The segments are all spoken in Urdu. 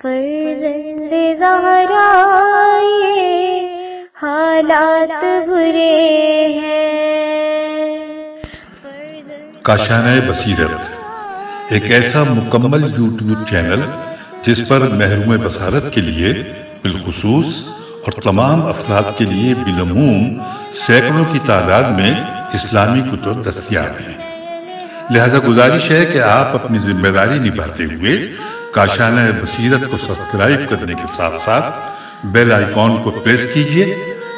فرزند زہرا یہ حالات برے ہیں۔ کاشانۂ بصیرت ایک ایسا مکمل یوٹیوب چینل جس پر محروم بصارت کے لیے بالخصوص اور تمام افراد کے لیے بالعموم سینکڑوں کی تعداد میں اسلامی کتب دستیاب ہیں۔ لہذا گزارش ہے کہ آپ اپنی ذمہ داری نبھاتے ہوئے کاشانۂ بصیرت کو سبسکرائب کرنے کے ساتھ ساتھ بیل آئیکن کو پریس کیجیے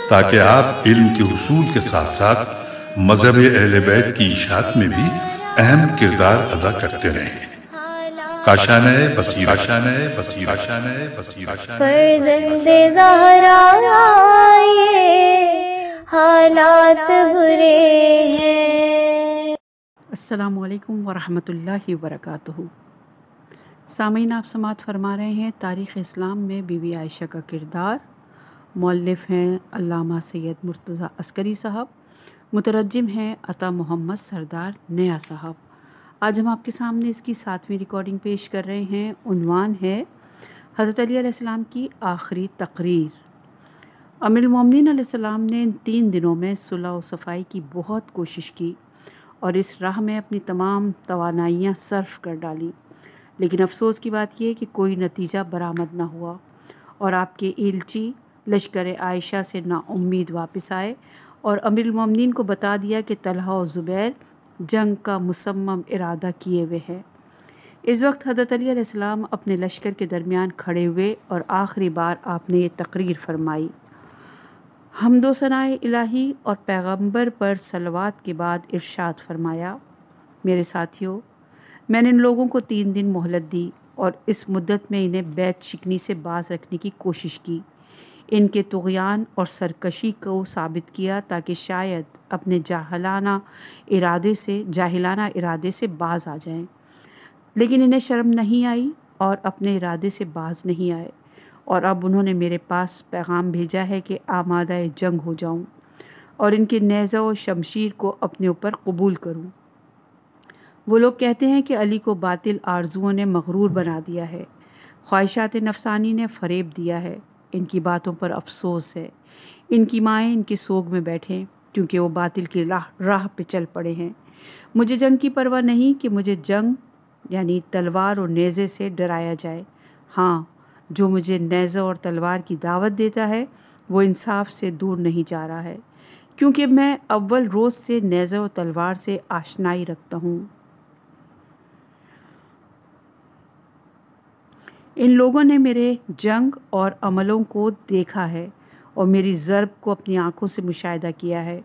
تاکہ آپ علم کے حصول کے ساتھ ساتھ مذہب اہل بیت کی اشاعت میں بھی اہم کردار ادا کرتے رہیں۔ کاشانۂ بصیرت، کاشانۂ بصیرت، کاشانۂ بصیرت۔ فرزند زہرا یہ حالات برے ہیں۔ السلام علیکم ورحمۃ اللہ وبرکاتہ۔ سامعین، آپ سماعت فرما رہے ہیں تاریخ اسلام میں بی بی عائشہ کا کردار۔ مؤلف ہیں علامہ سید مرتضیٰ عسکری صاحب، مترجم ہیں عطا محمد سردار نیا صاحب۔ آج ہم آپ کے سامنے اس کی 7ویں ریکارڈنگ پیش کر رہے ہیں۔ عنوان ہے حضرت علی علیہ السلام کی آخری تقریر۔ امیر المومنین علیہ السلام نے ان 3 دنوں میں صلح و صفائی کی بہت کوشش کی اور اس راہ میں اپنی تمام توانائیاں صرف کر ڈالیں، لیکن افسوس کی بات یہ کہ کوئی نتیجہ برآمد نہ ہوا اور آپ کے ایلچی لشکر عائشہ سے نا امید واپس آئے اور امیر المومنین کو بتا دیا کہ طلحہ و زبیر جنگ کا مصمم ارادہ کیے ہوئے ہیں۔ اس وقت حضرت علی علیہ السلام اپنے لشکر کے درمیان کھڑے ہوئے اور آخری بار آپ نے یہ تقریر فرمائی۔ حمد و ثناء الہی اور پیغمبر پر صلوات کے بعد ارشاد فرمایا، میرے ساتھیوں، میں نے ان لوگوں کو 3 دن مہلت دی اور اس مدت میں انہیں بیعت شکنی سے باز رکھنے کی کوشش کی، ان کے طغیان اور سرکشی کو ثابت کیا تاکہ شاید اپنے جاہلانہ ارادے سے باز آ جائیں، لیکن انہیں شرم نہیں آئی اور اپنے ارادے سے باز نہیں آئے، اور اب انہوں نے میرے پاس پیغام بھیجا ہے کہ آمادہ جنگ ہو جاؤں اور ان کے نیزہ و شمشیر کو اپنے اوپر قبول کروں۔ وہ لوگ کہتے ہیں کہ علی کو باطل آرزوؤں نے مغرور بنا دیا ہے، خواہشات نفسانی نے فریب دیا ہے۔ ان کی باتوں پر افسوس ہے۔ ان کی مائیں ان کے سوگ میں بیٹھیں کیونکہ وہ باطل کی راہ پہ چل پڑے ہیں۔ مجھے جنگ کی پرواہ نہیں کہ مجھے جنگ یعنی تلوار اور نیزے سے ڈرایا جائے۔ ہاں، جو مجھے نیزہ اور تلوار کی دعوت دیتا ہے وہ انصاف سے دور نہیں جا رہا ہے، کیونکہ میں اول روز سے نیزہ و تلوار سے آشنائی رکھتا ہوں۔ ان لوگوں نے میرے جنگ اور عملوں کو دیکھا ہے اور میری ضرب کو اپنی آنکھوں سے مشاہدہ کیا ہے۔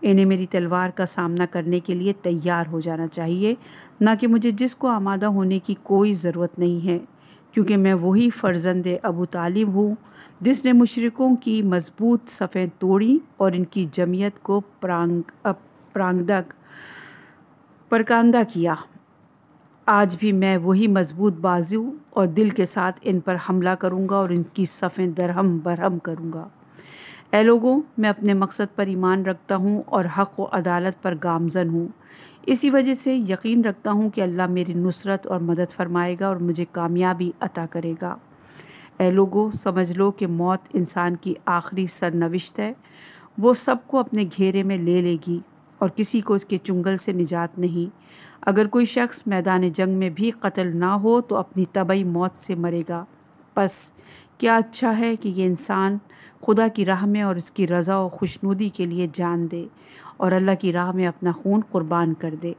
انہیں میری تلوار کا سامنا کرنے کے لیے تیار ہو جانا چاہیے، نہ کہ مجھے جس کو آمادہ ہونے کی کوئی ضرورت نہیں ہے، کیونکہ میں وہی فرزند ابو طالب ہوں جس نے مشرکوں کی مضبوط صفیں توڑی اور ان کی جمعیت کو پراکندہ کیا۔ آج بھی میں وہی مضبوط بازو اور دل کے ساتھ ان پر حملہ کروں گا اور ان کی صفیں درہم برہم کروں گا۔ اے لوگوں، میں اپنے مقصد پر ایمان رکھتا ہوں اور حق و عدالت پر گامزن ہوں، اسی وجہ سے یقین رکھتا ہوں کہ اللہ میری نصرت اور مدد فرمائے گا اور مجھے کامیابی عطا کرے گا۔ اے لوگوں، سمجھ لو کہ موت انسان کی آخری سرنوشت ہے، وہ سب کو اپنے گھیرے میں لے لے گی اور کسی کو اس کے چنگل سے نجات نہیں۔ اگر کوئی شخص میدان جنگ میں بھی قتل نہ ہو تو اپنی طبعی موت سے مرے گا۔ پس کیا اچھا ہے کہ یہ انسان خدا کی راہ میں اور اس کی رضا و خوشنودی کے لیے جان دے اور اللہ کی راہ میں اپنا خون قربان کر دے۔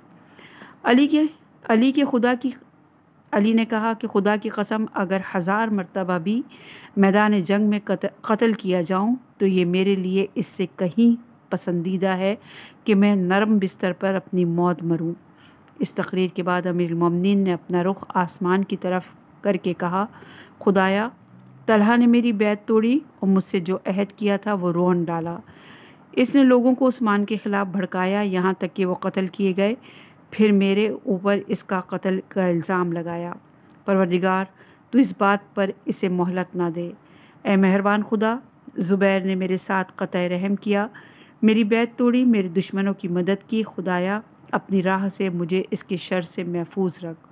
علی نے کہا کہ خدا کی قسم، اگر 1000 مرتبہ بھی میدان جنگ میں قتل کیا جاؤں تو یہ میرے لیے اس سے کہیں پسندیدہ ہے کہ میں نرم بستر پر اپنی موت مروں۔ اس تقریر کے بعد امیر المومنین نے اپنا رخ آسمان کی طرف کر کے کہا، خدایا، طلحہ نے میری بیعت توڑی اور مجھ سے جو عہد کیا تھا وہ رون ڈالا۔ اس نے لوگوں کو عثمان کے خلاف بھڑکایا یہاں تک کہ وہ قتل کیے گئے، پھر میرے اوپر اس کا قتل کا الزام لگایا۔ پروردگار، تو اس بات پر اسے مہلت نہ دے۔ اے مہربان خدا، زبیر نے میرے ساتھ قطع رحم کیا، میری بیعت توڑی، میرے دشمنوں کی مدد کی۔ خدایا، اپنی راہ سے مجھے اس کے شر سے محفوظ رکھ۔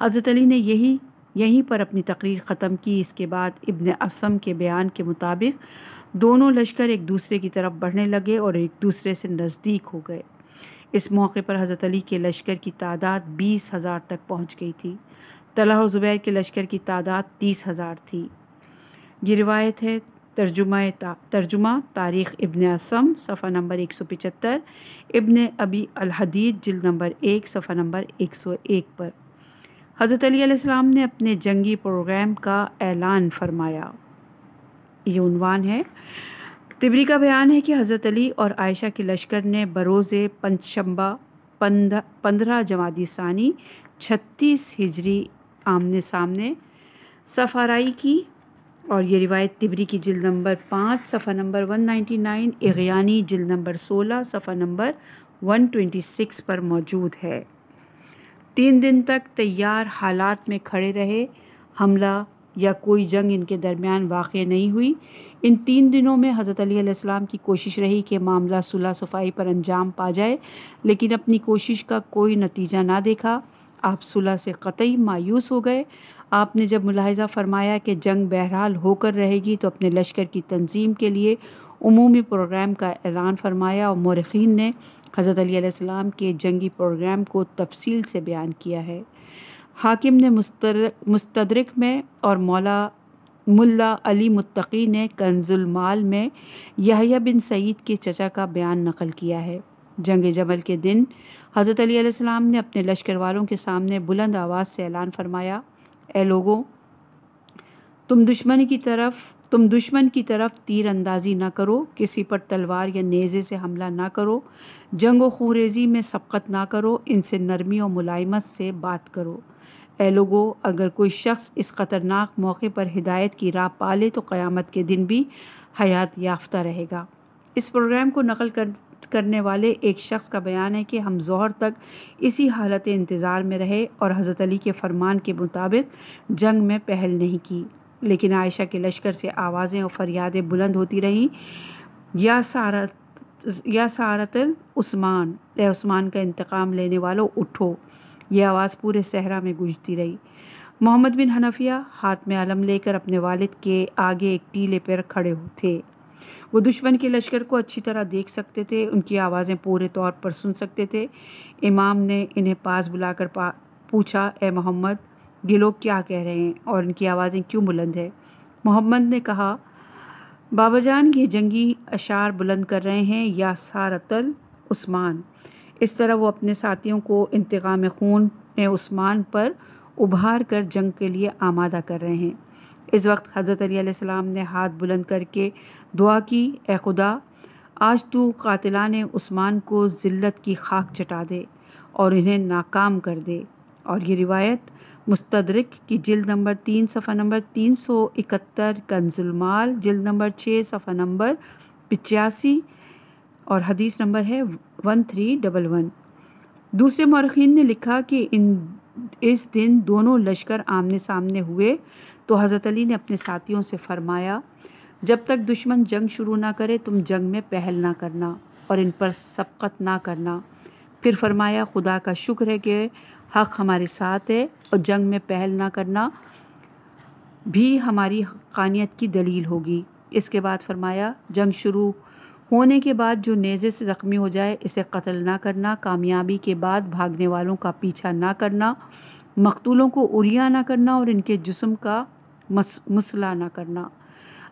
حضرت علی نے یہی یہیں پر اپنی تقریر ختم کی۔ اس کے بعد ابن اسم کے بیان کے مطابق دونوں لشکر ایک دوسرے کی طرف بڑھنے لگے اور ایک دوسرے سے نزدیک ہو گئے۔ اس موقع پر حضرت علی کے لشکر کی تعداد 20,000 تک پہنچ گئی تھی۔ طلحہ اور زبیر کے لشکر کی تعداد 30,000 تھی۔ یہ روایت ہے ترجمہ تاریخ ابن اسم صفحہ نمبر 175، ابن ابی الحدید جلد نمبر 1 صفحہ نمبر 101 پر۔ حضرت علی علیہ السلام نے اپنے جنگی پروگرام کا اعلان فرمایا۔ یہ عنوان ہے۔ طبری کا بیان ہے کہ حضرت علی اور عائشہ کے لشکر نے بروز پنجشنبہ 15 جمادی ثانی 36 ہجری آمنے سامنے صف آرائی کی، اور یہ روایت طبری کی جلد نمبر 5 صفحہ نمبر 199، اغیانی جلد نمبر 16 صفحہ نمبر 126 پر موجود ہے۔ 3 دن تک تیار حالات میں کھڑے رہے، حملہ یا کوئی جنگ ان کے درمیان واقع نہیں ہوئی۔ ان 3 دنوں میں حضرت علی علیہ السلام کی کوشش رہی کہ معاملہ صلح صفائی پر انجام پا جائے، لیکن اپنی کوشش کا کوئی نتیجہ نہ دیکھا۔ آپ صلح سے قطعی مایوس ہو گئے۔ آپ نے جب ملاحظہ فرمایا کہ جنگ بہرحال ہو کر رہے گی تو اپنے لشکر کی تنظیم کے لیے عمومی پروگرام کا اعلان فرمایا، اور مورخین نے حضرت علی علیہ السلام کے جنگی پروگرام کو تفصیل سے بیان کیا ہے۔ حاکم نے مستدرک میں اور ملا علی متقی نے کنز المال میں یحییٰ بن سعید کے چچا کا بیان نقل کیا ہے۔ جنگ جمل کے دن حضرت علی علیہ السلام نے اپنے لشکر والوں کے سامنے بلند آواز سے اعلان فرمایا، اے لوگوں، تم دشمن کی طرف تیر اندازی نہ کرو، کسی پر تلوار یا نیزے سے حملہ نہ کرو، جنگ و خوریزی میں سبقت نہ کرو، ان سے نرمی و ملائمت سے بات کرو۔ اے لوگوں، اگر کوئی شخص اس خطرناک موقع پر ہدایت کی راہ پالے تو قیامت کے دن بھی حیات یافتہ رہے گا۔ اس پروگرام کو نقل کرنے والے ایک شخص کا بیان ہے کہ ہم ظہر تک اسی حالت انتظار میں رہے اور حضرت علی کے فرمان کے مطابق جنگ میں پہل نہیں کی، لیکن عائشہ کے لشکر سے آوازیں اور فریادیں بلند ہوتی رہیں، یا سارت عثمان، اے عثمان کا انتقام لینے والوں اٹھو۔ یہ آواز پورے صحرا میں گونجتی رہی۔ محمد بن حنفیہ ہاتھ میں علم لے کر اپنے والد کے آگے ایک ٹیلے پر کھڑے تھے۔ وہ دشمن کے لشکر کو اچھی طرح دیکھ سکتے تھے، ان کی آوازیں پورے طور پر سن سکتے تھے۔ امام نے انہیں پاس بلا کر پوچھا، اے محمد، یہ لوگ کیا کہہ رہے ہیں اور ان کی آوازیں کیوں بلند ہیں؟ محمد نے کہا، بابا جان، یہ جنگی اشعار بلند کر رہے ہیں، یا سارت عثمان۔ اس طرح وہ اپنے ساتھیوں کو انتقام خون عثمان پر ابھار کر جنگ کے لیے آمادہ کر رہے ہیں۔ اس وقت حضرت علی علیہ السلام نے ہاتھ بلند کر کے دعا کی، اے خدا، آج تو قاتلان عثمان کو ذلت کی خاک چٹا دے اور انہیں ناکام کر دے۔ اور یہ روایت مستدرک کی جلد نمبر 3 صفحہ نمبر 371، کنز المال جلد نمبر 6 صفحہ نمبر 85 اور حدیث نمبر ہے 1311۔ دوسرے مورخین نے لکھا کہ اس دن دونوں لشکر آمنے سامنے ہوئے تو حضرت علی نے اپنے ساتھیوں سے فرمایا، جب تک دشمن جنگ شروع نہ کرے تم جنگ میں پہل نہ کرنا اور ان پر سبقت نہ کرنا۔ پھر فرمایا، خدا کا شکر ہے کہ حق ہمارے ساتھ ہے اور جنگ میں پہل نہ کرنا بھی ہماری حقانیت کی دلیل ہوگی۔ اس کے بعد فرمایا، جنگ شروع ہونے کے بعد جو نیزے سے زخمی ہو جائے اسے قتل نہ کرنا، کامیابی کے بعد بھاگنے والوں کا پیچھا نہ کرنا، مقتولوں کو عریاں نہ کرنا اور ان کے جسم کا مسئلہ نہ کرنا،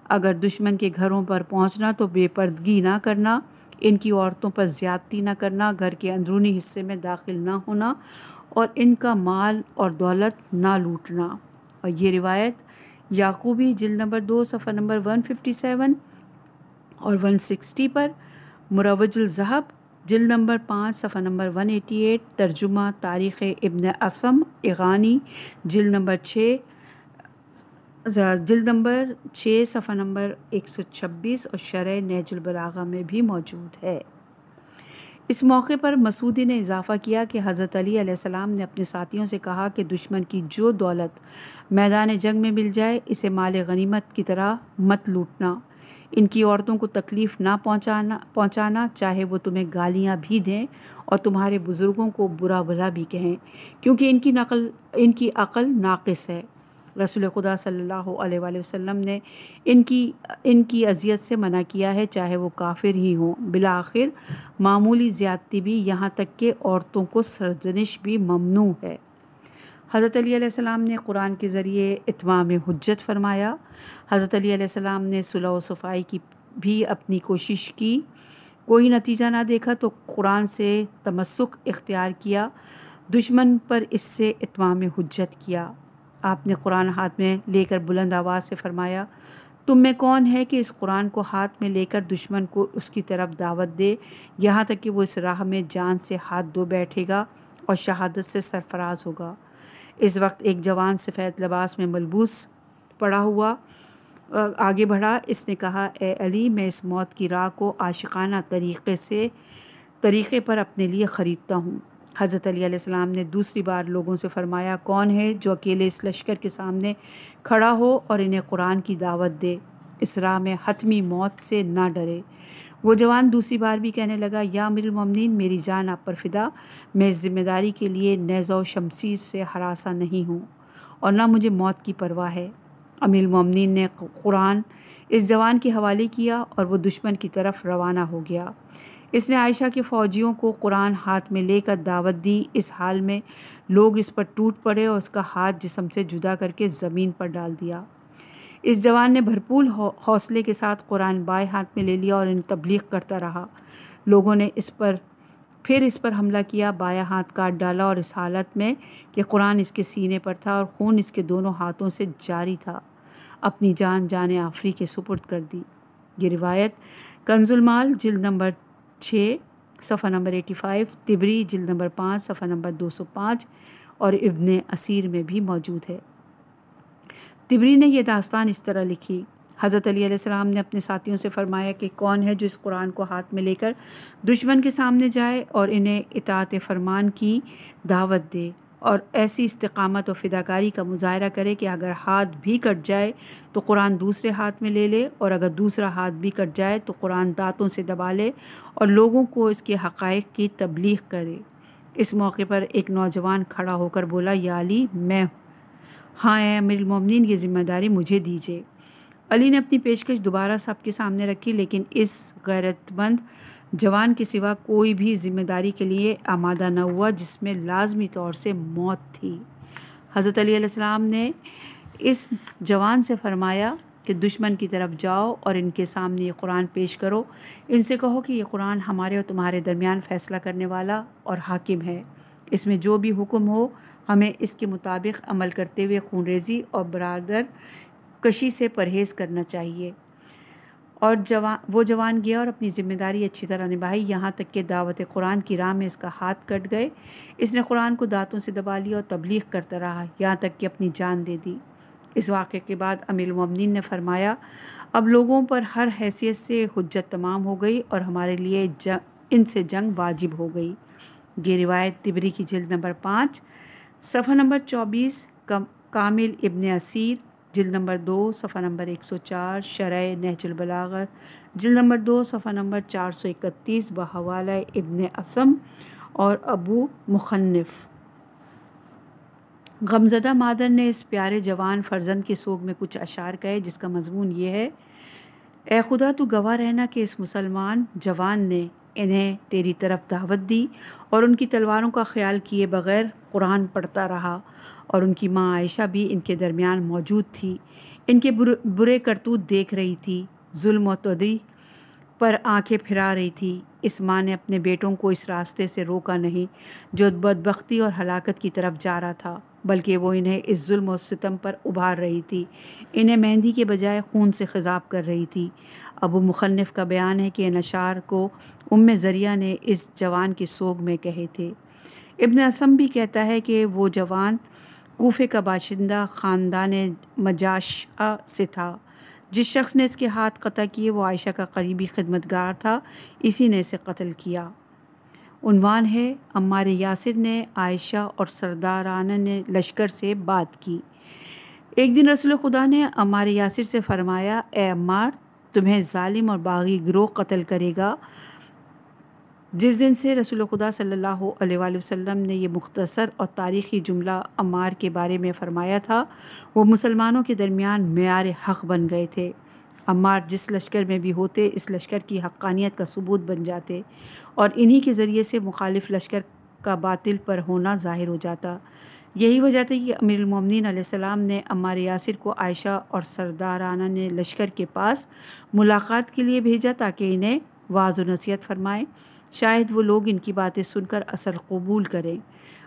اگر دشمن کے گھروں پر پہنچنا تو بے پردگی نہ کرنا، ان کی عورتوں پر زیادتی نہ کرنا، گھر کے اندرونی حصے میں داخل نہ ہونا اور ان کا مال اور دولت نہ لوٹنا۔ اور یہ روایت یعقوبی جلد نمبر 2 صفحہ نمبر 157 اور 160 پر، مروج الذہب جلد نمبر 5 صفحہ نمبر 188، ترجمہ تاریخ ابن اسم اغانی جلد نمبر 6 صفحہ نمبر 126 اور شرح نہج البلاغہ میں بھی موجود ہے۔ اس موقع پر مسعودی نے اضافہ کیا کہ حضرت علی علیہ السلام نے اپنے ساتھیوں سے کہا کہ دشمن کی جو دولت میدان جنگ میں مل جائے اسے مال غنیمت کی طرح مت لوٹنا، ان کی عورتوں کو تکلیف نہ پہنچانا، چاہے وہ تمہیں گالیاں بھی دیں اور تمہارے بزرگوں کو برا بھلا بھی کہیں، کیونکہ ان کی عقل ناقص ہے۔ رسول خدا صلی اللہ علیہ وآلہ وسلم نے ان کی اذیت سے منع کیا ہے، چاہے وہ کافر ہی ہوں۔ بالآخر معمولی زیادتی بھی، یہاں تک کہ عورتوں کو سرزنش بھی ممنوع ہے۔ حضرت علی علیہ السلام نے قرآن کے ذریعے اتمام حجت فرمایا۔ حضرت علی علیہ السلام نے صلح و صفائی کی بھی اپنی کوشش کی، کوئی نتیجہ نہ دیکھا تو قرآن سے تمسک اختیار کیا، دشمن پر اس سے اتمام حجت کیا۔ آپ نے قرآن ہاتھ میں لے کر بلند آواز سے فرمایا، تم میں کون ہے کہ اس قرآن کو ہاتھ میں لے کر دشمن کو اس کی طرف دعوت دے، یہاں تک کہ وہ اس راہ میں جان سے ہاتھ دھو بیٹھے گا اور شہادت سے سرفراز ہوگا۔ اس وقت ایک جوان سفید لباس میں ملبوس پڑا ہوا آگے بڑھا۔ اس نے کہا، اے علی، میں اس موت کی راہ کو عاشقانہ طریقے پر اپنے لیے خریدتا ہوں۔ حضرت علی علیہ السلام نے دوسری بار لوگوں سے فرمایا، کون ہے جو اکیلے اس لشکر کے سامنے کھڑا ہو اور انہیں قرآن کی دعوت دے، اس راہ میں حتمی موت سے نہ ڈرے؟ وہ جوان دوسری بار بھی کہنے لگا، یا امیر المومنین، میری جان آپ پر فدا، میں اس ذمہ داری کے لیے نیزہ و شمشیر سے ہراساں نہیں ہوں اور نہ مجھے موت کی پرواہ ہے۔ امیر المومنین نے قرآن اس جوان کے حوالے کیا اور وہ دشمن کی طرف روانہ ہو گیا۔ اس نے عائشہ کے فوجیوں کو قرآن ہاتھ میں لے کر دعوت دی۔ اس حال میں لوگ اس پر ٹوٹ پڑے اور اس کا ہاتھ جسم سے جدا کر کے زمین پر ڈال دیا۔ اس جوان نے بھرپور حوصلے کے ساتھ قرآن بائیں ہاتھ میں لے لیا اور ان تبلیغ کرتا رہا۔ لوگوں نے اس پر حملہ کیا، بایاں ہاتھ کاٹ ڈالا اور اس حالت میں کہ قرآن اس کے سینے پر تھا اور خون اس کے دونوں ہاتھوں سے جاری تھا، اپنی جان آفری کے سپرد کر دی۔ یہ روایت کنز المال جلد نمبر 6 صفحہ نمبر 85، طبری جلد نمبر 5 صفحہ نمبر 205 اور ابن اسیر میں بھی موجود ہے۔ طبری نے یہ داستان اس طرح لکھی، حضرت علی علیہ السلام نے اپنے ساتھیوں سے فرمایا کہ کون ہے جو اس قرآن کو ہاتھ میں لے کر دشمن کے سامنے جائے اور انہیں اطاعت فرمان کی دعوت دے اور ایسی استقامت و فداکاری کا مظاہرہ کرے کہ اگر ہاتھ بھی کٹ جائے تو قرآن دوسرے ہاتھ میں لے لے اور اگر دوسرا ہاتھ بھی کٹ جائے تو قرآن دانتوں سے دبا لے اور لوگوں کو اس کے حقائق کی تبلیغ کرے۔ اس موقع پر ایک نوجوان کھڑا ہو کر بولا، یا علی، میں ہاں اے امیر المومنین، یہ ذمہ داری مجھے دیجیے۔ علی نے اپنی پیشکش دوبارہ سب کے سامنے رکھی، لیکن اس غیرت مند جوان کے سوا کوئی بھی ذمہ داری کے لیے آمادہ نہ ہوا جس میں لازمی طور سے موت تھی۔ حضرت علی علیہ السلام نے اس جوان سے فرمایا کہ دشمن کی طرف جاؤ اور ان کے سامنے یہ قرآن پیش کرو، ان سے کہو کہ یہ قرآن ہمارے اور تمہارے درمیان فیصلہ کرنے والا اور حاکم ہے، اس میں جو بھی حکم ہو ہمیں اس کے مطابق عمل کرتے ہوئے خون ریزی اور برادر کشی سے پرہیز کرنا چاہیے۔ اور وہ جوان گیا اور اپنی ذمہ داری اچھی طرح نبھائی، یہاں تک کہ دعوت قرآن کی راہ میں اس کا ہاتھ کٹ گئے۔ اس نے قرآن کو دانتوں سے دبا لیا اور تبلیغ کرتا رہا یہاں تک کہ اپنی جان دے دی۔ اس واقعے کے بعد امیر المومنین نے فرمایا، اب لوگوں پر ہر حیثیت سے حجت تمام ہو گئی اور ہمارے لیے ان سے جنگ واجب ہو گئی۔ یہ روایت طبری کی جلد نمبر 5 صفحہ نمبر 24، کامل ابن اسیر جلد نمبر 2 صفحہ نمبر 104، شرح نہج البلاغہ جلد نمبر 2 صفحہ نمبر 431 بحوالہ ابن اسم اور ابو مخنف۔ غمزدہ مادر نے اس پیارے جوان فرزند کے سوگ میں کچھ اشعار کہے جس کا مضمون یہ ہے، اے خدا تو گواہ رہنا کہ اس مسلمان جوان نے انہیں تیری طرف دعوت دی اور ان کی تلواروں کا خیال کیے بغیر قرآن پڑھتا رہا، اور ان کی ماں عائشہ بھی ان کے درمیان موجود تھی، ان کے برے کرتوت دیکھ رہی تھی، ظلم و تدی پر آنکھیں پھرا رہی تھی۔ اس ماں نے اپنے بیٹوں کو اس راستے سے روکا نہیں جو بدبختی اور ہلاکت کی طرف جا رہا تھا، بلکہ وہ انہیں اس ظلم و ستم پر ابھار رہی تھی، انہیں مہندی کے بجائے خون سے خضاب کر رہی تھی۔ ابو مخنف کا بیان ہے کہ ان اشعار کو ذریعہ نے اس جوان کے سوگ میں کہے تھے۔ ابن اسم بھی کہتا ہے کہ وہ جوان کوفے کا باشندہ خاندان مجاشع سے تھا، جس شخص نے اس کے ہاتھ قطع کیے وہ عائشہ کا قریبی خدمتگار تھا، اسی نے اسے قتل کیا۔ عنوان ہے، عمار یاسر نے عائشہ اور سرداران نے لشکر سے بات کی۔ ایک دن رسول خدا نے عمار یاسر سے فرمایا، اے عمار، تمہیں ظالم اور باغی گروہ قتل کرے گا جس دن سے رسول خدا صلی اللہ علیہ وآلہ وسلم نے یہ مختصر اور تاریخی جملہ عمار کے بارے میں فرمایا تھا، وہ مسلمانوں کے درمیان معیار حق بن گئے تھے۔ عمار جس لشکر میں بھی ہوتے اس لشکر کی حقانیت کا ثبوت بن جاتے اور انہی کے ذریعے سے مخالف لشکر کا باطل پر ہونا ظاہر ہو جاتا۔ یہی وجہ تھی کہ امیر المومنین علیہ السلام نے عمار یاسر کو عائشہ اور سردارانہ نے لشکر کے پاس ملاقات کے لیے بھیجا تاکہ انہیں واعظ و نصیحت فرمائیں، شاید وہ لوگ ان کی باتیں سن کر اصل قبول کریں،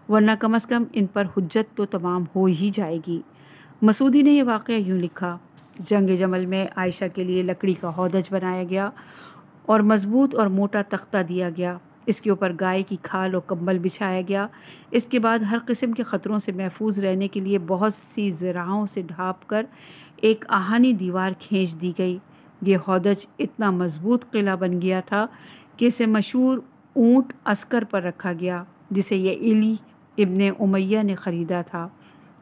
ورنہ کم از کم ان پر حجت تو تمام ہو ہی جائے گی۔ مسعودی نے یہ واقعہ یوں لکھا: جنگ جمل میں عائشہ کے لیے لکڑی کا ہودج بنایا گیا اور مضبوط اور موٹا تختہ دیا گیا، اس کے اوپر گائے کی کھال اور کمبل بچھایا گیا۔ اس کے بعد ہر قسم کے خطروں سے محفوظ رہنے کے لیے بہت سی زراعوں سے ڈھانپ کر ایک آہنی دیوار کھینچ دی گئی۔ یہ ہودج اتنا مضبوط قلعہ بن گیا تھا کہ اسے مشہور اونٹ عسکر پر رکھا گیا جسے یہ علی ابن امیہ نے خریدا تھا۔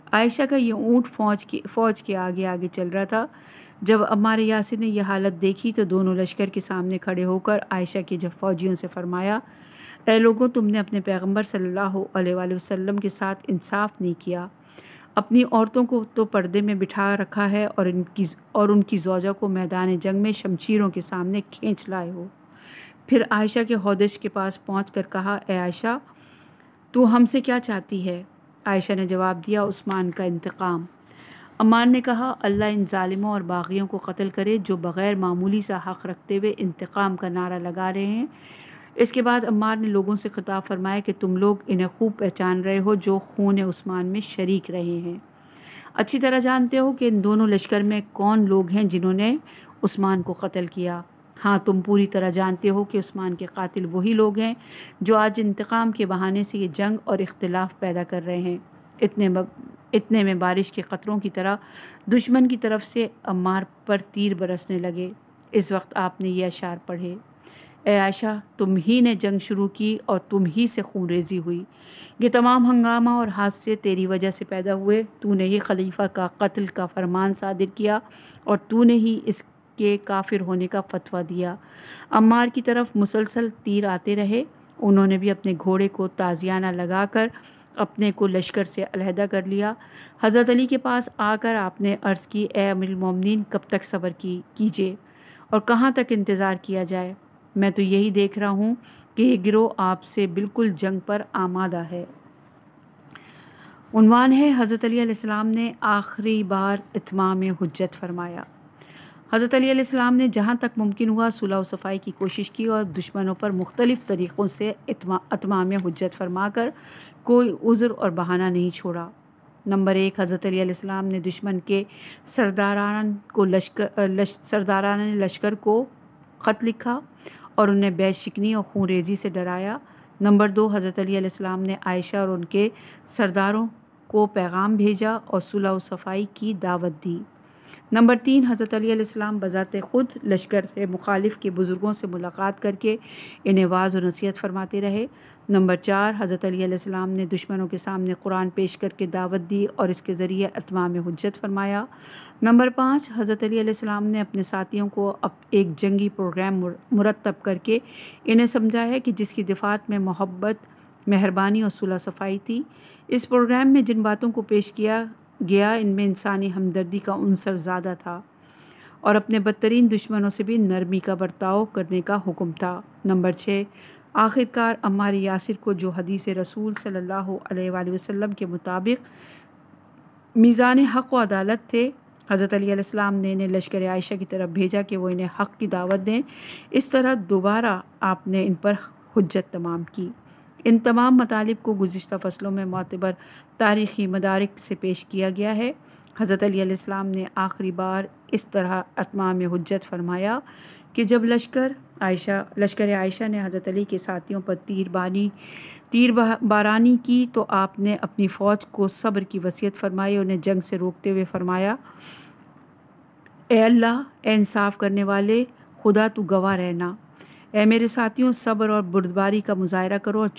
عائشہ کا یہ اونٹ فوج کے آگے آگے چل رہا تھا۔ جب عمار یاسر نے یہ حالت دیکھی تو دونوں لشکر کے سامنے کھڑے ہو کر عائشہ کے فوجیوں سے فرمایا: اے لوگوں، تم نے اپنے پیغمبر صلی اللہ علیہ وآلہ وسلم کے ساتھ انصاف نہیں کیا، اپنی عورتوں کو تو پردے میں بٹھا رکھا ہے اور ان کی زوجہ کو میدان جنگ میں شمشیروں کے سامنے کھینچ لائے ہو۔ پھر عائشہ کے ہودج کے پاس پہنچ کر کہا: اے عائشہ، تو ہم سے کیا چاہتی ہے؟ عائشہ نے جواب دیا: عثمان کا انتقام۔ عمار نے کہا: اللہ ان ظالموں اور باغیوں کو قتل کرے جو بغیر معمولی سا حق رکھتے ہوئے انتقام کا نعرہ لگا رہے ہیں۔ اس کے بعد عمار نے لوگوں سے خطاب فرمایا کہ تم لوگ انہیں خوب پہچان رہے ہو جو خون عثمان میں شریک رہے ہیں، اچھی طرح جانتے ہو کہ ان دونوں لشکر میں کون لوگ ہیں جنہوں نے عثمان کو قتل کیا۔ ہاں، تم پوری طرح جانتے ہو کہ عثمان کے قاتل وہی لوگ ہیں جو آج انتقام کے بہانے سے یہ جنگ اور اختلاف پیدا کر رہے ہیں۔ اتنے میں بارش کے قطروں کی طرح دشمن کی طرف سے عمار پر تیر برسنے لگے۔ اس وقت آپ نے یہ اشعار پڑھے: اے عائشہ، تم ہی نے جنگ شروع کی اور تم ہی سے خون ریزی ہوئی، یہ تمام ہنگامہ اور حادثے تیری وجہ سے پیدا ہوئے، تو نے ہی خلیفہ کا قتل کا فرمان صادر کیا اور تو نے ہی اس کے کافر ہونے کا فتویٰ دیا۔ عمار کی طرف مسلسل تیر آتے رہے، انہوں نے بھی اپنے گھوڑے کو تازیانہ لگا کر اپنے کو لشکر سے علیحدہ کر لیا۔ حضرت علی کے پاس آ کر آپ نے عرض کی: اے امیر المومنین، کب تک صبر کیجیے اور کہاں تک انتظار کیا جائے؟ میں تو یہی دیکھ رہا ہوں کہ یہ گروہ آپ سے بالکل جنگ پر آمادہ ہے۔ عنوان ہے: حضرت علی علیہ السلام نے آخری بار اتمام حجت فرمایا۔ حضرت علی علیہ السلام نے جہاں تک ممکن ہوا صلح و صفائی کی کوشش کی اور دشمنوں پر مختلف طریقوں سے اتمام حجت فرما کر کوئی عذر اور بہانہ نہیں چھوڑا۔ نمبر 1، حضرت علی علیہ السلام نے دشمن کے سرداران لشکر کو خط لکھا اور انہیں بیع شکنی اور خون ریزی سے ڈرایا۔ نمبر 2، حضرت علی علیہ السلام نے عائشہ اور ان کے سرداروں کو پیغام بھیجا اور صلح و صفائی کی دعوت دی۔ نمبر 3، حضرت علی علیہ السلام بذات خود لشکر مخالف کے بزرگوں سے ملاقات کر کے انہیں واعظ و نصیحت فرماتے رہے۔ نمبر 4، حضرت علی علیہ السلام نے دشمنوں کے سامنے قرآن پیش کر کے دعوت دی اور اس کے ذریعے اتمام حجت فرمایا۔ نمبر 5، حضرت علی علیہ السلام نے اپنے ساتھیوں کو ایک جنگی پروگرام مرتب کر کے انہیں سمجھایا کہ جس کی دفعات میں محبت، مہربانی اور صلح صفائی تھی۔ اس پروگرام میں جن باتوں کو پیش کیا گیا ان میں انسانی ہمدردی کا عنصر زیادہ تھا اور اپنے بدترین دشمنوں سے بھی نرمی کا برتاؤ کرنے کا حکم تھا۔ نمبر 6، آخرکار عمار یاسر کو جو حدیث رسول صلی اللہ علیہ وآلہ وسلم کے مطابق میزان حق و عدالت تھے، حضرت علی علیہ السلام نے انہیں لشکر عائشہ کی طرف بھیجا کہ وہ انہیں حق کی دعوت دیں۔ اس طرح دوبارہ آپ نے ان پر حجت تمام کی۔ ان تمام مطالب کو گزشتہ فصلوں میں معتبر تاریخی مدارک سے پیش کیا گیا ہے۔ حضرت علی علیہ السلام نے آخری بار اس طرح اتمام حجت فرمایا کہ جب لشکر عائشہ نے حضرت علی کے ساتھیوں پر تیر بارانی کی تو آپ نے اپنی فوج کو صبر کی وصیت فرمائی، انہیں جنگ سے روکتے ہوئے فرمایا: اے اللہ، اے انصاف کرنے والے، خدا تو گواہ رہنا، اے میرے ساتھیوں، صبر اور بردباری کا مظاہرہ کرو اور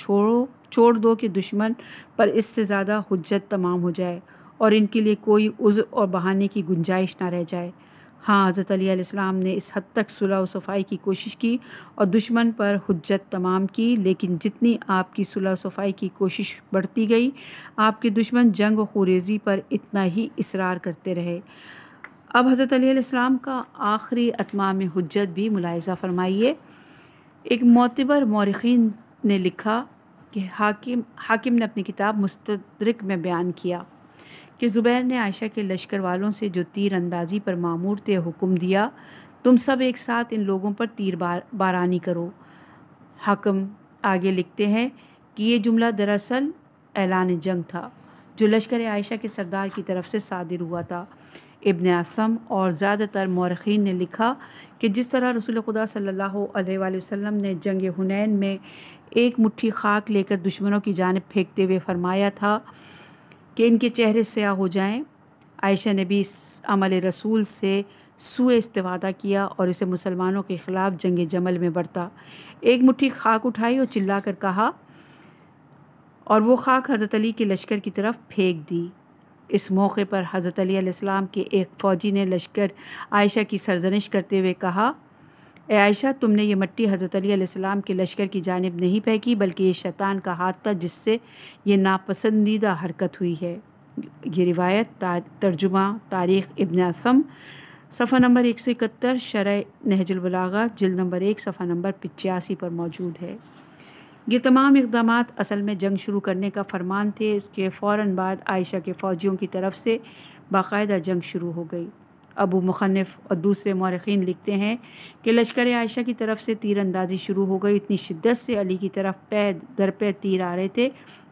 چھوڑ دو کہ دشمن پر اس سے زیادہ حجت تمام ہو جائے اور ان کے لیے کوئی عذر اور بہانے کی گنجائش نہ رہ جائے۔ ہاں، حضرت علی علیہ السلام نے اس حد تک صلح و صفائی کی کوشش کی اور دشمن پر حجت تمام کی، لیکن جتنی آپ کی صلح و صفائی کی کوشش بڑھتی گئی، آپ کے دشمن جنگ و خوریزی پر اتنا ہی اصرار کرتے رہے۔ اب حضرت علی علیہ السلام کا آخری اتمام حجت بھی ملاحظہ فرمائیے۔ ایک معتبر مورخین نے لکھا کہ حاکم نے اپنی کتاب مستدرک میں بیان کیا کہ زبیر نے عائشہ کے لشکر والوں سے جو تیر اندازی پر مامور تھے حکم دیا، تم سب ایک ساتھ ان لوگوں پر تیر بارانی کرو۔ حاکم آگے لکھتے ہیں کہ یہ جملہ دراصل اعلان جنگ تھا جو لشکر عائشہ کے سردار کی طرف سے صادر ہوا تھا۔ ابن اعصم اور زیادہ تر مورخین نے لکھا کہ جس طرح رسول خدا صلی اللہ علیہ وآلہ وسلم نے جنگ حنین میں ایک مٹھی خاک لے کر دشمنوں کی جانب پھینکتے ہوئے فرمایا تھا کہ ان کے چہرے سیاہ ہو جائیں، عائشہ نے بھی اس عمل رسول سے سوء استفادہ کیا اور اسے مسلمانوں کے خلاف جنگ جمل میں برتا۔ ایک مٹھی خاک اٹھائی اور چلا کر کہا اور وہ خاک حضرت علی کے لشکر کی طرف پھینک دی۔ اس موقع پر حضرت علی علیہ السلام کے ایک فوجی نے لشکر عائشہ کی سرزنش کرتے ہوئے کہا، اے عائشہ، تم نے یہ مٹی حضرت علی علیہ السلام کے لشکر کی جانب نہیں پھینکی بلکہ یہ شیطان کا ہاتھ تھا جس سے یہ ناپسندیدہ حرکت ہوئی ہے۔ یہ روایت ترجمہ تاریخ ابن اعصم، صفحہ نمبر 171، شرح نہج البلاغہ، جلد نمبر 1، صفحہ نمبر 85 پر موجود ہے۔ یہ تمام اقدامات اصل میں جنگ شروع کرنے کا فرمان تھے۔ اس کے فوراً بعد عائشہ کے فوجیوں کی طرف سے باقاعدہ جنگ شروع ہو گئی۔ ابو مخنف اور دوسرے مورخین لکھتے ہیں کہ لشکر عائشہ کی طرف سے تیر اندازی شروع ہو گئی۔ اتنی شدت سے علی کی طرف پے در پے تیر آ رہے تھے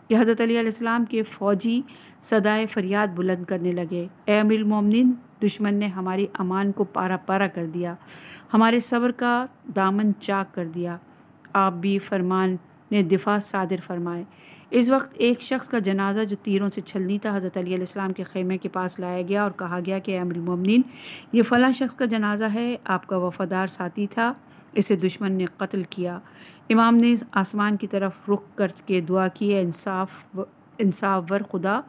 کہ حضرت علی علیہ السلام کے فوجی صدائے فریاد بلند کرنے لگے، اے امیر المومنین، دشمن نے ہماری امان کو پارا پارا کر دیا، ہمارے صبر کا دامن چاک کر دیا، آپ بھی فرمان دفاع صادر فرمائے۔ اس وقت ایک شخص کا جنازہ جو تیروں سے چھلنی تھا حضرت علی علیہ السلام کے خیمے کے پاس لایا گیا اور کہا گیا کہ امیر المومنین، یہ فلاں شخص کا جنازہ ہے، آپ کا وفادار ساتھی تھا، اسے دشمن نے قتل کیا۔ امام نے آسمان کی طرف رخ کر کے دعا کی، اے انصاف ور خدا،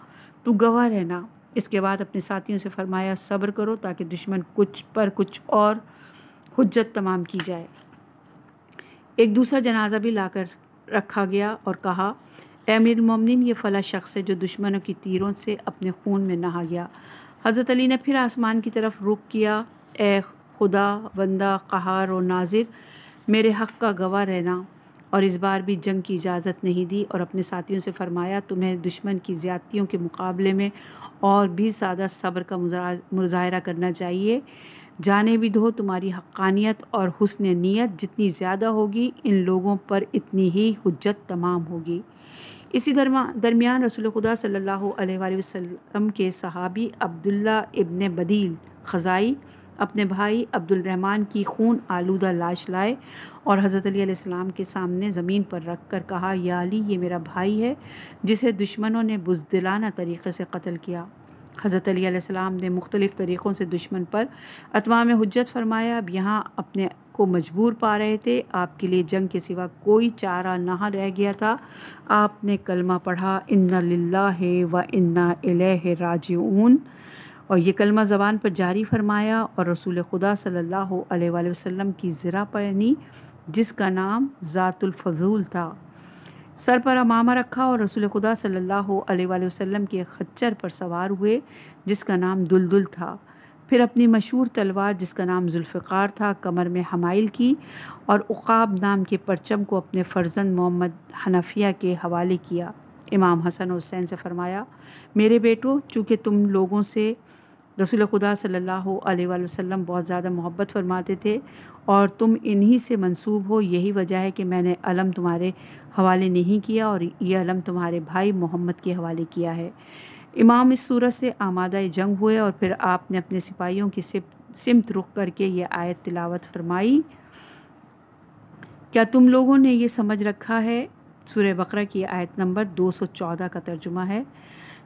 تو گواہ رہنا۔ اس کے بعد اپنے ساتھیوں سے فرمایا، صبر کرو تاکہ دشمن کچھ اور حجت تمام کی جائے۔ ایک دوسرا جنازہ بھی لا کر رکھا گیا اور کہا، اے امیر المومنین، یہ فلاں شخص ہے جو دشمنوں کی تیروں سے اپنے خون میں نہا گیا۔ حضرت علی نے پھر آسمان کی طرف رخ کیا، اے خدا بندہ قہار و ناظر، میرے حق کا گواہ رہنا، اور اس بار بھی جنگ کی اجازت نہیں دی اور اپنے ساتھیوں سے فرمایا، تمہیں دشمن کی زیادتیوں کے مقابلے میں اور بھی زیادہ صبر کا مظاہرہ کرنا چاہیے۔ جانے بھی دو، تمہاری حقانیت اور حسن نیت جتنی زیادہ ہوگی ان لوگوں پر اتنی ہی حجت تمام ہوگی۔ اسی درمیان رسول خدا صلی اللہ علیہ وآلہ وسلم کے صحابی عبداللہ ابن بدیل خزائی اپنے بھائی عبد الرحمن کی خون آلودہ لاش لائے اور حضرت علی علیہ السلام کے سامنے زمین پر رکھ کر کہا، یا علی، یہ میرا بھائی ہے جسے دشمنوں نے بزدلانہ طریقے سے قتل کیا۔ حضرت علی علیہ السلام نے مختلف طریقوں سے دشمن پر اتمام حجت فرمایا۔ اب یہاں اپنے کو مجبور پا رہے تھے، آپ کے لیے جنگ کے سوا کوئی چارہ نہ رہ گیا تھا۔ آپ نے کلمہ پڑھا، انا للہ و انا الیہ راجعون، اور یہ کلمہ زبان پر جاری فرمایا اور رسول خدا صلی اللہ علیہ وآلہ وسلم کی زرہ پہنی جس کا نام ذات الفضول تھا، سر پر امامہ رکھا اور رسول خدا صلی اللہ علیہ وآلہ وسلم کے خچر پر سوار ہوئے جس کا نام دلدل تھا، پھر اپنی مشہور تلوار جس کا نام ذوالفقار تھا کمر میں حمائل کی اور عقاب نام کے پرچم کو اپنے فرزند محمد حنفیہ کے حوالے کیا۔ امام حسن و حسین سے فرمایا، میرے بیٹو، چونکہ تم لوگوں سے رسول خدا صلی اللہ علیہ وآلہ وسلم بہت زیادہ محبت فرماتے تھے اور تم انہی سے منسوب ہو، یہی وجہ ہے کہ میں نے علم تمہارے حوالے نہیں کیا اور یہ علم تمہارے بھائی محمد کے حوالے کیا ہے۔ امام اس صورت سے آمادہ جنگ ہوئے اور پھر آپ نے اپنے سپاہیوں کی سمت رخ کر کے یہ آیت تلاوت فرمائی، کیا تم لوگوں نے یہ سمجھ رکھا ہے، سورہ بقرہ کی آیت نمبر 214 کا ترجمہ ہے،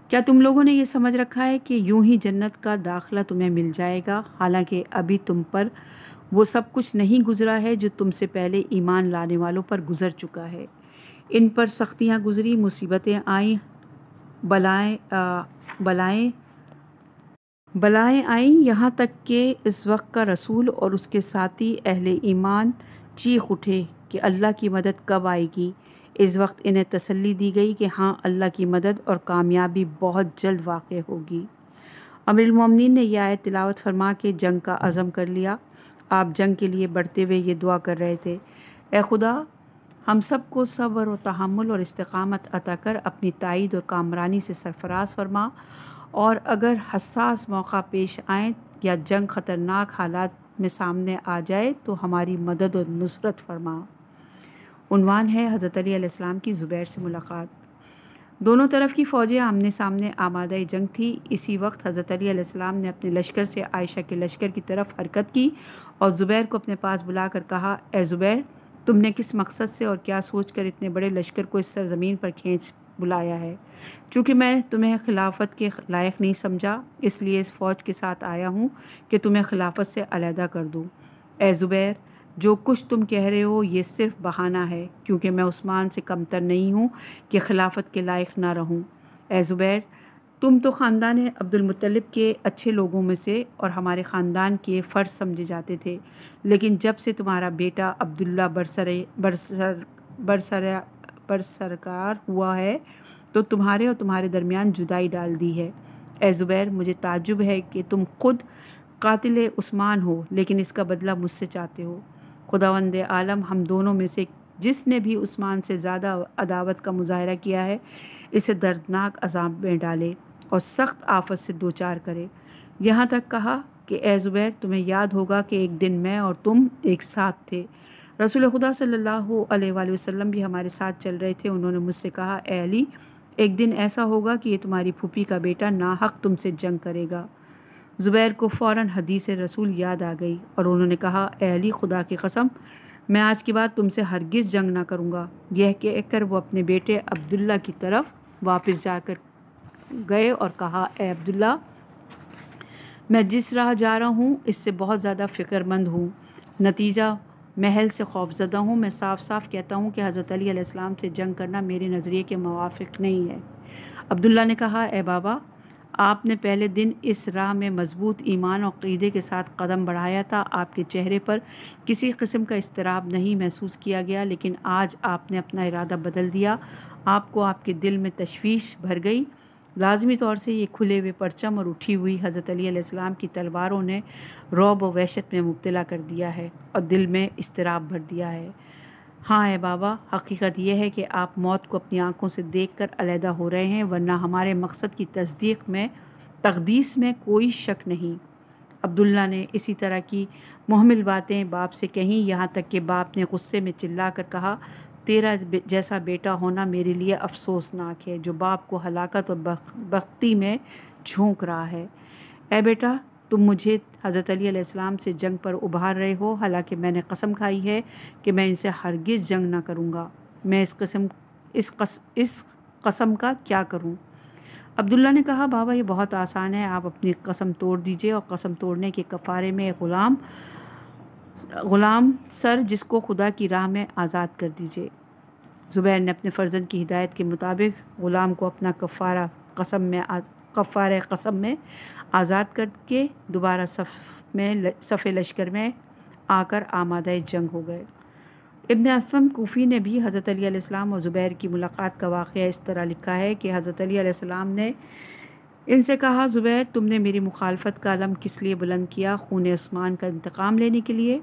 کیا تم لوگوں نے یہ سمجھ رکھا ہے کہ یوں ہی جنت کا داخلہ تمہیں مل جائے گا، حالانکہ ابھی تم پر وہ سب کچھ نہیں گزرا ہے جو تم سے پہلے ایمان لانے والوں پر گزر چکا ہے۔ ان پر سختیاں گزری، مصیبتیں آئیں، بلائیں بلائیں آئیں یہاں تک کہ اس وقت کا رسول اور اس کے ساتھی اہل ایمان چیخ اٹھے کہ اللہ کی مدد کب آئے گی۔ اس وقت انہیں تسلی دی گئی کہ ہاں اللہ کی مدد اور کامیابی بہت جلد واقع ہوگی۔ امیر المومنین نے یہ آیت تلاوت فرما کے جنگ کا عزم کر لیا۔ آپ جنگ کے لیے بڑھتے ہوئے یہ دعا کر رہے تھے، اے خدا ہم سب کو صبر و تحمل اور استقامت عطا کر اپنی تائید اور کامرانی سے سرفراز فرما، اور اگر حساس موقع پیش آئیں یا جنگ خطرناک حالات میں سامنے آ جائے تو ہماری مدد اور نصرت فرما۔ عنوان ہے حضرت علی علیہ السلام کی زبیر سے ملاقات۔ دونوں طرف کی فوجیں آمنے سامنے آمادہ جنگ تھی۔ اسی وقت حضرت علی علیہ السلام نے اپنے لشکر سے عائشہ کے لشکر کی طرف حرکت کی اور زبیر کو اپنے پاس بلا کر کہا، اے زبیر تم نے کس مقصد سے اور کیا سوچ کر اتنے بڑے لشکر کو اس سرزمین پر کھینچ بلایا ہے؟ چونکہ میں تمہیں خلافت کے لائق نہیں سمجھا، اس لیے اس فوج کے ساتھ آیا ہوں کہ تمہیں خلافت سے علیحدہ کر دوں۔ اے زبیر جو کچھ تم کہہ رہے ہو یہ صرف بہانہ ہے، کیونکہ میں عثمان سے کمتر نہیں ہوں کہ خلافت کے لائق نہ رہوں۔ اے زبیر تم تو خاندان عبد المطلب کے اچھے لوگوں میں سے اور ہمارے خاندان کے فرد سمجھے جاتے تھے، لیکن جب سے تمہارا بیٹا عبداللہ برسرکار ہوا ہے تو تمہارے اور تمہارے درمیان جدائی ڈال دی ہے۔ اے زبیر مجھے تعجب ہے کہ تم خود قاتل عثمان ہو لیکن اس کا بدلہ مجھ سے چاہتے ہو۔ خداوند عالم ہم دونوں میں سے جس نے بھی عثمان سے زیادہ عداوت کا مظاہرہ کیا ہے اسے دردناک عذاب میں ڈالے اور سخت آفت سے دوچار کرے۔ یہاں تک کہا کہ اے زبیر تمہیں یاد ہوگا کہ ایک دن میں اور تم ایک ساتھ تھے، رسول خدا صلی اللہ علیہ وآلہ وسلم بھی ہمارے ساتھ چل رہے تھے۔ انہوں نے مجھ سے کہا، اے علی ایک دن ایسا ہوگا کہ یہ تمہاری پھوپھی کا بیٹا ناحق تم سے جنگ کرے گا۔ زبیر کو فوراً حدیث رسول یاد آ گئی اور انہوں نے کہا، اے علی خدا کی قسم میں آج کے بعد تم سے ہرگز جنگ نہ کروں گا۔ یہ کہہ کر وہ اپنے بیٹے عبداللہ کی طرف واپس جا کر گئے اور کہا، اے عبداللہ میں جس راہ جا رہا ہوں اس سے بہت زیادہ فکر مند ہوں، نتیجہ محل سے خوفزدہ ہوں۔ میں صاف صاف کہتا ہوں کہ حضرت علی علیہ السلام سے جنگ کرنا میرے نظریے کے موافق نہیں ہے۔ عبداللہ نے کہا، اے بابا آپ نے پہلے دن اس راہ میں مضبوط ایمان اور عقیدے کے ساتھ قدم بڑھایا تھا، آپ کے چہرے پر کسی قسم کا اضطراب نہیں محسوس کیا گیا، لیکن آج آپ نے اپنا ارادہ بدل دیا، آپ کو آپ کے دل میں تشویش بھر گئی۔ لازمی طور سے یہ کھلے ہوئے پرچم اور اٹھی ہوئی حضرت علی علیہ السلام کی تلواروں نے رعب و وحشت میں مبتلا کر دیا ہے اور دل میں اضطراب بھر دیا ہے۔ ہاں اے بابا حقیقت یہ ہے کہ آپ موت کو اپنی آنکھوں سے دیکھ کر علیحدہ ہو رہے ہیں، ورنہ ہمارے مقصد کی تقدیس میں کوئی شک نہیں۔ عبداللہ نے اسی طرح کی محمل باتیں باپ سے کہیں، یہاں تک کہ باپ نے غصے میں چلا کر کہا، تیرا جیسا بیٹا ہونا میرے لیے افسوسناک ہے جو باپ کو ہلاکت اور بختی میں جھونک رہا ہے۔ اے بیٹا تم مجھے حضرت علی علیہ السلام سے جنگ پر ابھار رہے ہو، حالانکہ میں نے قسم کھائی ہے کہ میں ان سے ہرگز جنگ نہ کروں گا۔ میں اس قسم کا کیا کروں؟ عبداللہ نے کہا، بابا یہ بہت آسان ہے، آپ اپنی قسم توڑ دیجئے اور قسم توڑنے کے کفارے میں ایک غلام سر جس کو خدا کی راہ میں آزاد کر دیجئے۔ زبیر نے اپنے فرزند کی ہدایت کے مطابق غلام کو اپنا کفارہ قسم میں آزاد کر کے دوبارہ صف لشکر میں آ کر آمادہ جنگ ہو گئے۔ ابن اسم کوفی نے بھی حضرت علی علیہ السلام اور زبیر کی ملاقات کا واقعہ اس طرح لکھا ہے کہ حضرت علی علیہ السلام نے ان سے کہا، زبیر تم نے میری مخالفت کا علم کس لیے بلند کیا؟ خون عثمان کا انتقام لینے کے لیے؟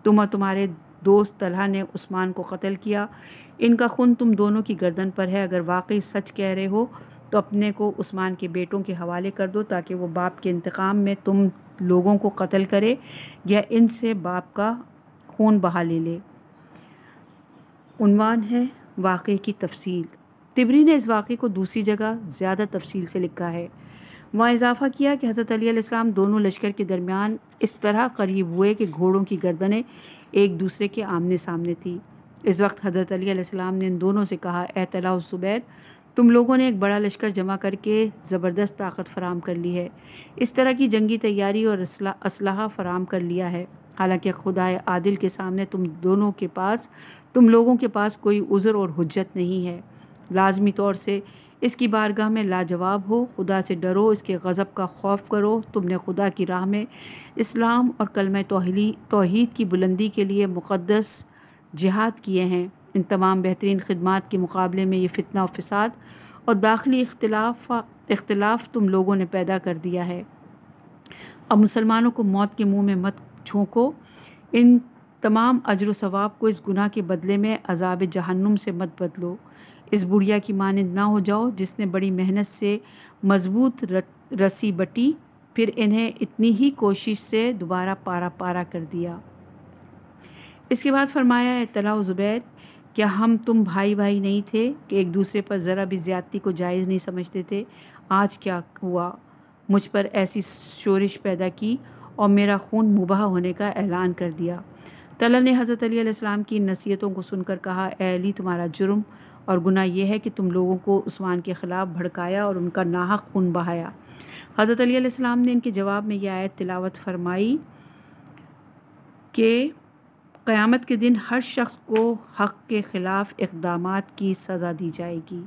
تم اور تمہارے دوست طلحہ نے عثمان کو قتل کیا، ان کا خون تم دونوں کی گردن پر ہے۔ اگر واقعی سچ کہہ رہے ہو تو اپنے کو عثمان کے بیٹوں کے حوالے کر دو تاکہ وہ باپ کے انتقام میں تم لوگوں کو قتل کرے یا ان سے باپ کا خون بہا لے۔ عنوان ہے واقعے کی تفصیل۔ طبری نے اس واقعے کو دوسری جگہ زیادہ تفصیل سے لکھا ہے۔ وہاں اضافہ کیا کہ حضرت علی علیہ السلام دونوں لشکر کے درمیان اس طرح قریب ہوئے کہ گھوڑوں کی گردنیں ایک دوسرے کے آمنے سامنے تھی۔ اس وقت حضرت علی علیہ السلام نے ان دونوں سے کہا، اے طلحہ و زبیر تم لوگوں نے ایک بڑا لشکر جمع کر کے زبردست طاقت فراہم کر لی ہے، اس طرح کی جنگی تیاری اور اسلحہ فراہم کر لیا ہے، حالانکہ خدا عادل کے سامنے تم لوگوں کے پاس کوئی عذر اور حجت نہیں ہے۔ لازمی طور سے اس کی بارگاہ میں لاجواب ہو، خدا سے ڈرو، اس کے غضب کا خوف کرو۔ تم نے خدا کی راہ میں اسلام اور کلمہ توحید کی بلندی کے لیے مقدس جہاد کیے ہیں۔ ان تمام بہترین خدمات کے مقابلے میں یہ فتنہ و فساد اور داخلی اختلاف تم لوگوں نے پیدا کر دیا ہے۔ اب مسلمانوں کو موت کے منہ میں مت جھونکو، ان تمام اجر و ثواب کو اس گناہ کے بدلے میں عذاب جہنم سے مت بدلو۔ اس بڑھیا کی مانند نہ ہو جاؤ جس نے بڑی محنت سے مضبوط رسی بٹی، پھر انہیں اتنی ہی کوشش سے دوبارہ پارا کر دیا۔ اس کے بعد فرمایا، اے طلحہ و زبیر، کیا ہم تم بھائی نہیں تھے کہ ایک دوسرے پر ذرا بھی زیادتی کو جائز نہیں سمجھتے تھے؟ آج کیا ہوا؟ مجھ پر ایسی شورش پیدا کی اور میرا خون مباح ہونے کا اعلان کر دیا۔ طلحہ نے حضرت علی علیہ السلام کی نصیحتوں کو سن کر کہا، اے علی، تمہارا جرم اور گناہ یہ ہے کہ تم لوگوں کو عثمان کے خلاف بھڑکایا اور ان کا ناحق خون بہایا۔ حضرت علی علیہ السلام نے ان کے جواب میں یہ آیت تلاوت فرمائی کہ قیامت کے دن ہر شخص کو حق کے خلاف اقدامات کی سزا دی جائے گی۔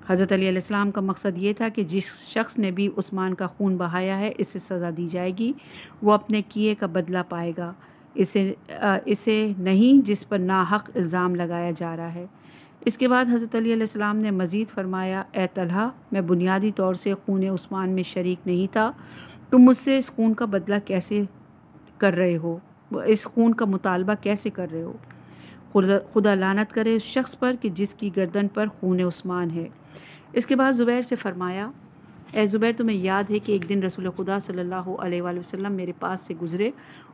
حضرت علی علیہ السلام کا مقصد یہ تھا کہ جس شخص نے بھی عثمان کا خون بہایا ہے اسے سزا دی جائے گی، وہ اپنے کیے کا بدلہ پائے گا، اسے نہیں جس پر ناحق الزام لگایا جا رہا ہے۔ اس کے بعد حضرت علی علیہ السلام نے مزید فرمایا، اے طلحہ، میں بنیادی طور سے خون عثمان میں شریک نہیں تھا، تم مجھ سے اس خون کا بدلہ کیسے کر رہے ہو؟ اس خون کا مطالبہ کیسے کر رہے ہو؟ خدا لعنت کرے اس شخص پر کہ جس کی گردن پر خون عثمان ہے۔ اس کے بعد زبیر سے فرمایا، اے زبیر، تمہیں یاد ہے کہ ایک دن رسول خدا صلی اللہ علیہ وآلہ وسلم میرے پاس سے گزرے،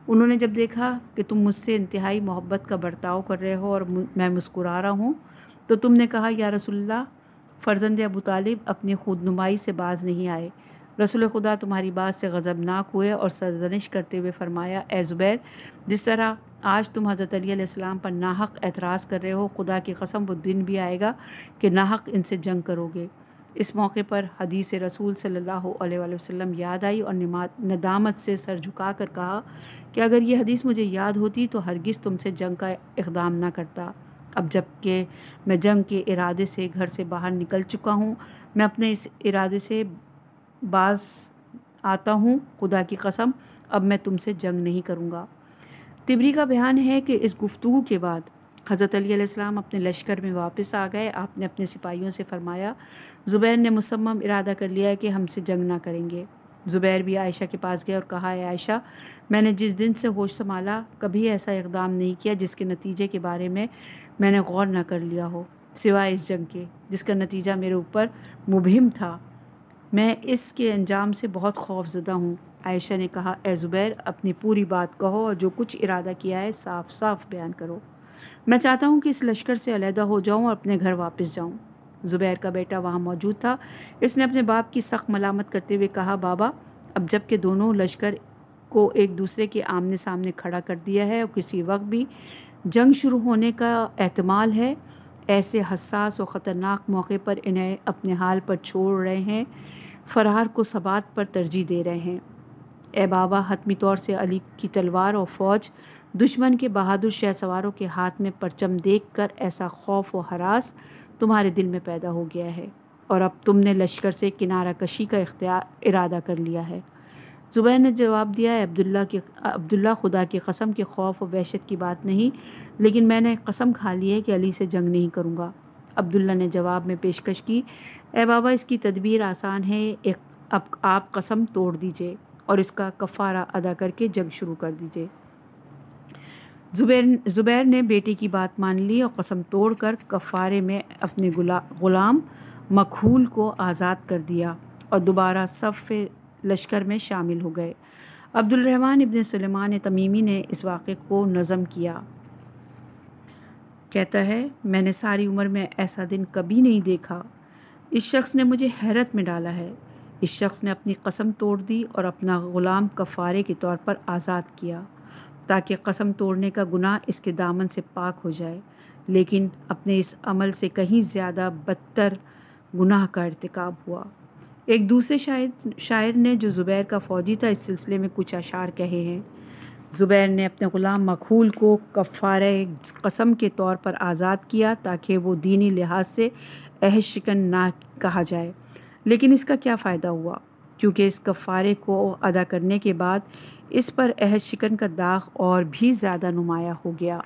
انہوں نے جب دیکھا کہ تم مجھ سے انتہائی محبت کا برتاؤ کر رہے ہو اور میں مسکرا رہا ہوں تو تم نے کہا، یا رسول اللہ، فرزند ابو طالب اپنی خودنمائی سے باز نہیں آئے۔ رسول خدا تمہاری بات سے غضبناک ہوئے اور سرزنش کرتے ہوئے فرمایا، اے زبیر، جس طرح آج تم حضرت علی علیہ السلام پر ناحق اعتراض کر رہے ہو، خدا کی قسم وہ دن بھی آئے گا کہ ناحق ان سے جنگ کرو گے۔ اس موقع پر حدیث رسول صلی اللہ علیہ وآلہ وسلم یاد آئی اور ندامت سے سر جھکا کر کہا کہ اگر یہ حدیث مجھے یاد ہوتی تو ہرگز تم سے جنگ کا اقدام نہ کرتا۔ اب جب کہ میں جنگ کے ارادے سے گھر سے باہر نکل چکا ہوں، میں اپنے اس ارادے سے باز آتا ہوں، خدا کی قسم اب میں تم سے جنگ نہیں کروں گا۔ طبری کا بیان ہے کہ اس گفتگو کے بعد حضرت علی علیہ السلام اپنے لشکر میں واپس آ گئے۔ آپ نے اپنے سپاہیوں سے فرمایا، زبیر نے مصمم ارادہ کر لیا ہے کہ ہم سے جنگ نہ کریں گے۔ زبیر بھی عائشہ کے پاس گئے اور کہا، اے عائشہ، میں نے جس دن سے ہوش سنبھالا کبھی ایسا اقدام نہیں کیا جس کے نتیجے کے بارے میں نے غور نہ کر لیا ہو، سوائے اس جنگ کے جس کا نتیجہ میرے اوپر مبہم تھا۔ میں اس کے انجام سے بہت خوف زدہ ہوں۔ عائشہ نے کہا، اے زبیر، اپنی پوری بات کہو اور جو کچھ ارادہ کیا ہے صاف صاف بیان کرو۔ میں چاہتا ہوں کہ اس لشکر سے علیحدہ ہو جاؤں اور اپنے گھر واپس جاؤں۔ زبیر کا بیٹا وہاں موجود تھا۔ اس نے اپنے باپ کی سخت ملامت کرتے ہوئے کہا، بابا، اب جب کہ دونوں لشکر کو ایک دوسرے کے آمنے سامنے کھڑا کر دیا ہے اور کسی وقت بھی جنگ شروع ہونے کا احتمال ہے، ایسے حساس اور خطرناک موقع پر انہیں اپنے حال پر چھوڑ رہے ہیں، فرار کو ثبات پر ترجیح دے رہے ہیں۔ اے بابا، حتمی طور سے علی کی تلوار اور فوج دشمن کے بہادر شہ سواروں کے ہاتھ میں پرچم دیکھ کر ایسا خوف و ہراس تمہارے دل میں پیدا ہو گیا ہے اور اب تم نے لشکر سے کنارہ کشی کا ارادہ کر لیا ہے۔ زبیر نے جواب دیا، ہے عبداللہ، خدا کی قسم کے خوف و وحشت کی بات نہیں، لیکن میں نے قسم کھا لی ہے کہ علی سے جنگ نہیں کروں گا۔ عبداللہ نے جواب میں پیشکش کی، اے بابا، اس کی تدبیر آسان ہے، اب آپ قسم توڑ دیجئے اور اس کا کفارہ ادا کر کے جنگ شروع کر دیجئے۔ زبیر نے بیٹے کی بات مان لی اور قسم توڑ کر کفارے میں اپنے غلام مکحول کو آزاد کر دیا اور دوبارہ صف لشکر میں شامل ہو گئے۔ عبد الرحمن ابن سلیمان تمیمی نے اس واقعے کو نظم کیا۔ کہتا ہے، میں نے ساری عمر میں ایسا دن کبھی نہیں دیکھا، اس شخص نے مجھے حیرت میں ڈالا ہے۔ اس شخص نے اپنی قسم توڑ دی اور اپنا غلام کفارے کے طور پر آزاد کیا تاکہ قسم توڑنے کا گناہ اس کے دامن سے پاک ہو جائے، لیکن اپنے اس عمل سے کہیں زیادہ بدتر گناہ کا ارتکاب ہوا۔ ایک دوسرے شاعر نے جو زبیر کا فوجی تھا اس سلسلے میں کچھ اشعار کہے ہیں۔ زبیر نے اپنے غلام مکحول کو کفارہ قسم کے طور پر آزاد کیا تاکہ وہ دینی لحاظ سے عہد شکن نہ کہا جائے، لیکن اس کا کیا فائدہ ہوا، کیونکہ اس کفارے کو ادا کرنے کے بعد اس پر عہد شکن کا داغ اور بھی زیادہ نمایاں ہو گیا۔